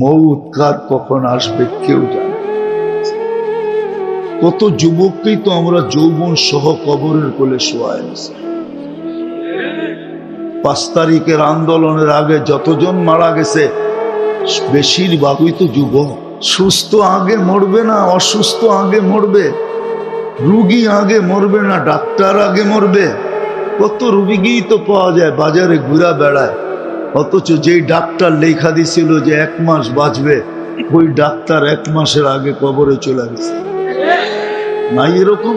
মৌত কার কখন আসবে কেউ জানে। কত যুবককেই তো আমরা যৌবন সহ কবরের কোলে শোয়া এনেছি। 5 তারিখের আন্দোলনের আগে যতজন মারা গেছে বেশিরভাগই তো যুবক। সুস্থ আগে মরবে না, অসুস্থ আগে মরবে, রুগী আগে মরবে না, ডাক্তার আগে মরবে। কত রুগীই তো পাওয়া যায় বাজারে ঘুরা বেড়ায়, অথচ যেই ডাক্তার লেখা দিছিল যে 1 মাস বাঁচবে, ওই ডাক্তার 1 মাসের আগে কবরে চলে গেছে। নাই এরকম?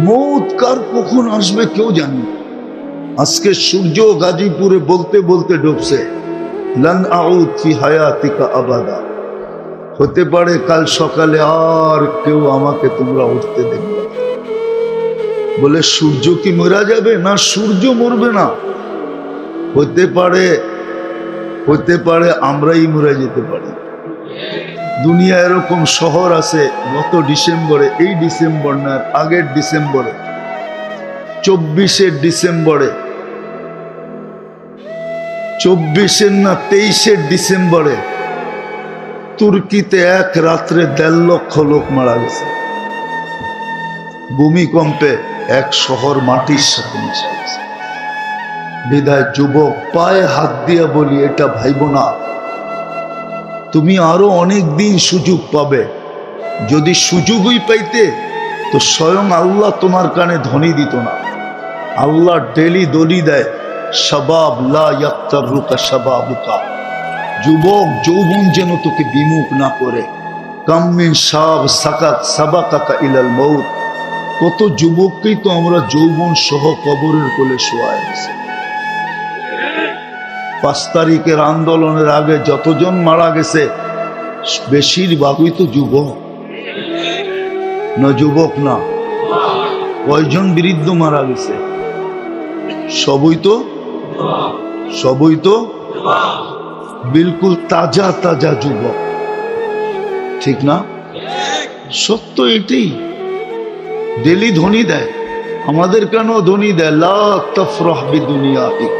মৌত কার কখন আসবে কেউ জানে না। আজকে সূর্য গাজীপুরে বলতে বলতে ডুবছে, লান আউদ ফি হায়াতিকা আবাদা। হতে পারে কাল সকালে আর কেউ আমাকে তোমরা উঠতে দেবে না। বলে সূর্য কি মরা যাবে? না, সূর্য মরবে না। হতে পারে আমরাই মরে যেতে পারি। দুনিয়া এরকম শহর আছে, গত ডিসেম্বরে, এই ডিসেম্বর না আগের ডিসেম্বরে, 24 ডিসেম্বরে, 24 না 23 ডিসেম্বরে তুর্কিতে এক রাত্রে 1.5 লক্ষ লোক মারা গেছে। ভূমিকম্পে এক শহর মাটির সাথে মিশে গেছে। বিধায় যুবক পায়ে হাত দিয়া বলি, এটা ভাইব না। তুমি আরো অনেক দিন সুযোগ পাবে। যদি সুযোগই পাইতে তো স্বয়ং আল্লাহ তোমার কানে ধ্বনি দিত না। আল্লাহ ডেলি দলি দেয়, শাবাব লা ইয়াক্তারুকা শাবাবুকা। যুবক যৌবন যেন তোকে বিমুখ না করে। কাম্মিন শাব সাকাত সাবাকাকা ইলাল মউত। কত যুবককেই তো আমরা যৌবন সহ কবরের কোলে শোয়া এনেছি। 5 তারিখের আন্দোলনের আগে যতজন মারা গেছে বেশিরভাগই তো যুবক। না যুবক না? কয়জন বৃদ্ধ মারা গেছে? সবই তো বিলকুল তাজা তাজা যুবক, ঠিক না? সত্য এটাই। ডেলি ধ্বনি দেয়, আমাদের কেন ধ্বনি দেয়, লা তাফরাহ বিদুনিয়াতিক।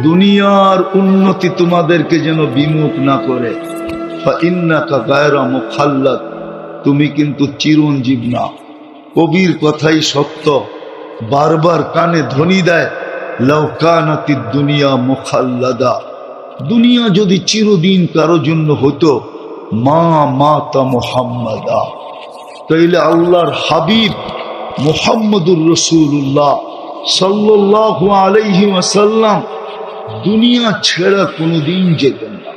দুনিয়ার উন্নতি তোমাদেরকে যেন বিমুখ না করে। ফাইন্নাকা গায়রা মুখাল্লাদ। তুমি কিন্তু চিরঞ্জীব না। কবির কথাই সত্য, বারবার কানে ধ্বনি দেয়, লাউ কানাতিদ দুনিয়া মুখাল্লাদা। দুনিয়া যদি চিরদিন কারো জন্য হতো, মা মাতা মুহাম্মাদা। তাইলে আল্লাহর হাবিব মুহাম্মদুর রাসূলুল্লাহ সাল্লাল্লাহু আলাইহি ওয়াসাল্লাম দুনিয়া ছেড়ে কোনোদিন যেতেন না।